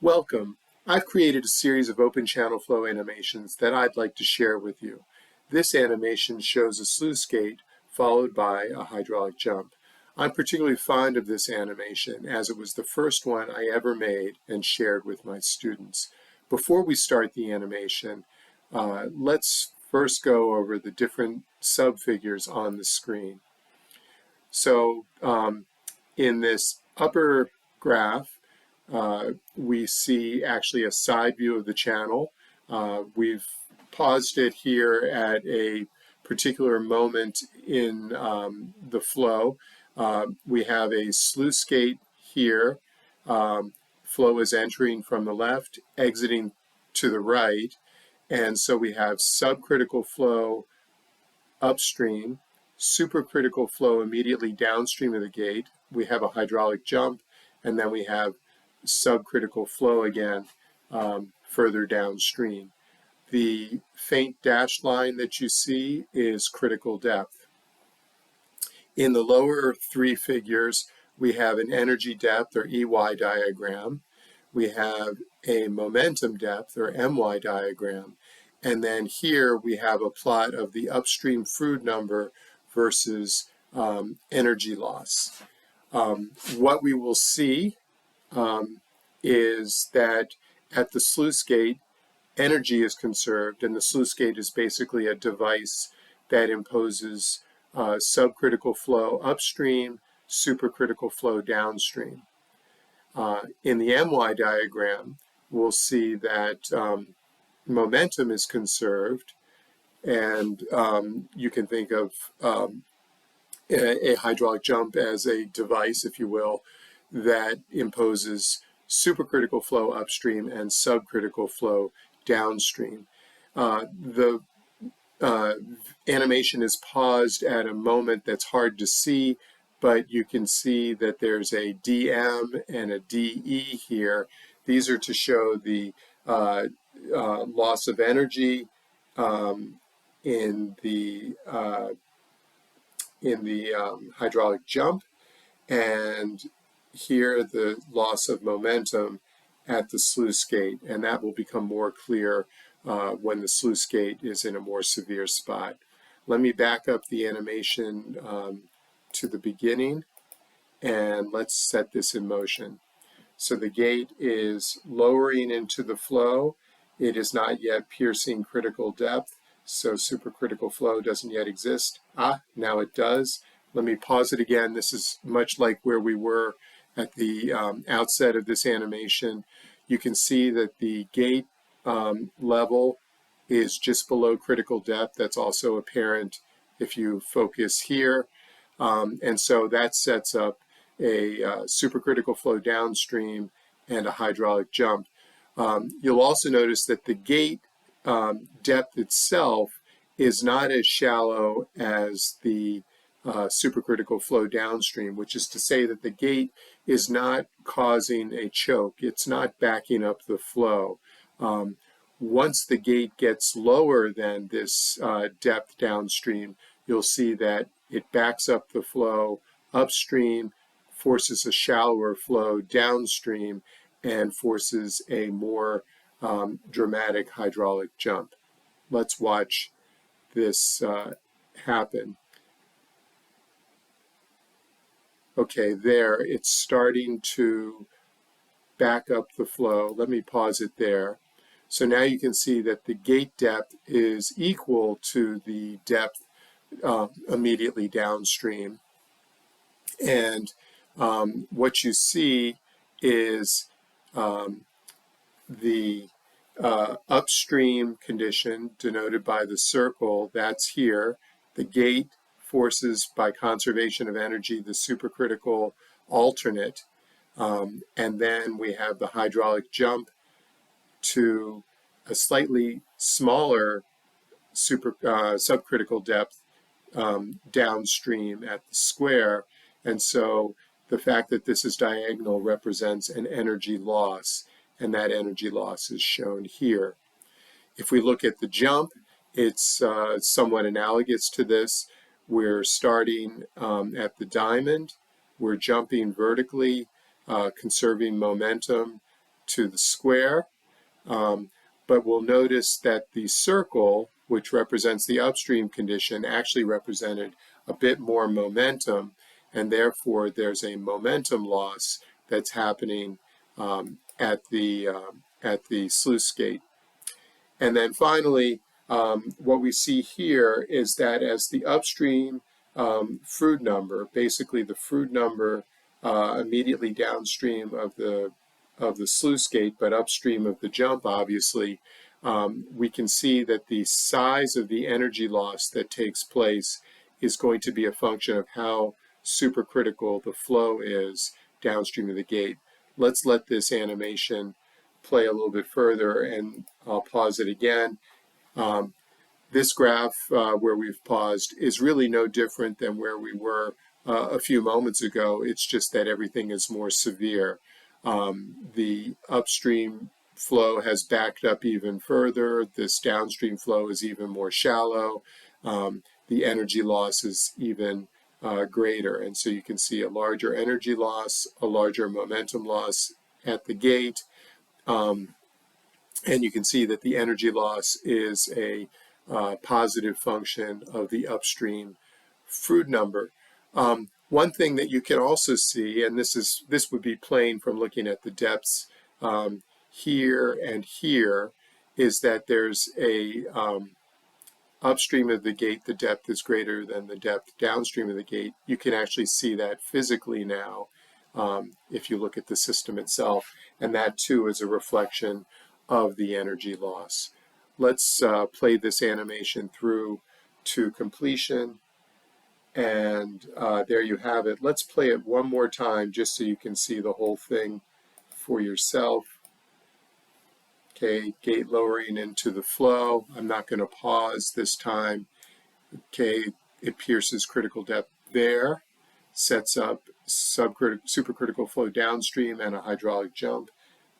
Welcome. I've created a series of open channel flow animations that I'd like to share with you. This animation shows a sluice gate followed by a hydraulic jump. I'm particularly fond of this animation as it was the first one I ever made and shared with my students. Before we start the animation, let's first go over the different subfigures on the screen. So in this upper graph, we see actually a side view of the channel. We've paused it here at a particular moment in the flow. We have a sluice gate here. Flow is entering from the left, exiting to the right. And so we have subcritical flow upstream, supercritical flow immediately downstream of the gate. We have a hydraulic jump, and then we have subcritical flow again further downstream. The faint dashed line that you see is critical depth. In the lower three figures, we have an energy depth or EY diagram. We have a momentum depth or MY diagram. And then here we have a plot of the upstream Froude number versus energy loss. What we will see is that at the sluice gate, energy is conserved, and the sluice gate is basically a device that imposes subcritical flow upstream, supercritical flow downstream. In the MY diagram, we'll see that momentum is conserved, and you can think of a hydraulic jump as a device, if you will, that imposes supercritical flow upstream and subcritical flow downstream. The animation is paused at a moment that's hard to see, but you can see that there's a DM and a DE here. These are to show the loss of energy in the hydraulic jump, and here the loss of momentum at the sluice gate, and that will become more clear when the sluice gate is in a more severe spot. Let me back up the animation to the beginning, and let's set this in motion. So the gate is lowering into the flow. It is not yet piercing critical depth, so supercritical flow doesn't yet exist. Now it does. Let me pause it again. This is much like where we were at the outset of this animation. You can see that the gate level is just below critical depth. That's also apparent if you focus here. And so that sets up a supercritical flow downstream and a hydraulic jump. You'll also notice that the gate depth itself is not as shallow as the supercritical flow downstream, which is to say that the gate is not causing a choke. It's not backing up the flow. Once the gate gets lower than this depth downstream, you'll see that it backs up the flow upstream, forces a shallower flow downstream, and forces a more dramatic hydraulic jump. Let's watch this happen. Okay, there, it's starting to back up the flow. Let me pause it there. So now you can see that the gate depth is equal to the depth immediately downstream. And what you see is the upstream condition denoted by the circle, that's here. The gate forces by conservation of energy the supercritical alternate, and then we have the hydraulic jump to a slightly smaller subcritical depth downstream at the square, and so the fact that this is diagonal represents an energy loss, and that energy loss is shown here. If we look at the jump, it's somewhat analogous to this. We're starting at the diamond, we're jumping vertically, conserving momentum, to the square. But we'll notice that the circle, which represents the upstream condition, actually represented a bit more momentum, and therefore there's a momentum loss that's happening at the sluice gate. And then finally, what we see here is that as the upstream Froude number, basically the Froude number immediately downstream of the sluice gate, but upstream of the jump, obviously, we can see that the size of the energy loss that takes place is going to be a function of how supercritical the flow is downstream of the gate. Let's let this animation play a little bit further, and I'll pause it again. This graph where we've paused is really no different than where we were a few moments ago. It's just that everything is more severe. The upstream flow has backed up even further. This downstream flow is even more shallow. The energy loss is even greater. And so you can see a larger energy loss, a larger momentum loss at the gate. And you can see that the energy loss is a positive function of the upstream Froude number. One thing that you can also see, and this would be plain from looking at the depths here and here, is that there's a upstream of the gate, the depth is greater than the depth downstream of the gate. You can actually see that physically now if you look at the system itself, and that too is a reflection of the energy loss. Let's play this animation through to completion. And there you have it. Let's play it one more time just so you can see the whole thing for yourself. Okay, gate lowering into the flow. I'm not going to pause this time. Okay, it pierces critical depth there, sets up supercritical flow downstream and a hydraulic jump.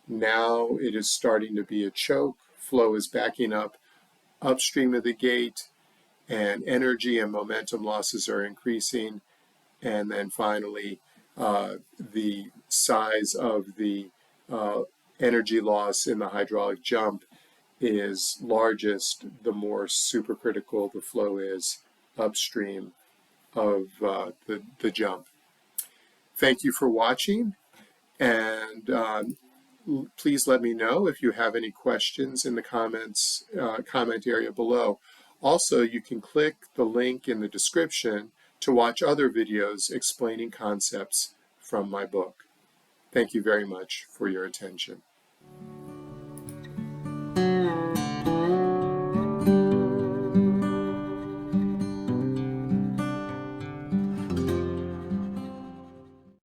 Now it is starting to be a choke. Flow is backing up upstream of the gate, and energy and momentum losses are increasing. And then finally, the size of the energy loss in the hydraulic jump is largest the more supercritical the flow is upstream of the jump. Thank you for watching, and please let me know if you have any questions in the comments comment area below. Also, you can click the link in the description to watch other videos explaining concepts from my book. Thank you very much for your attention.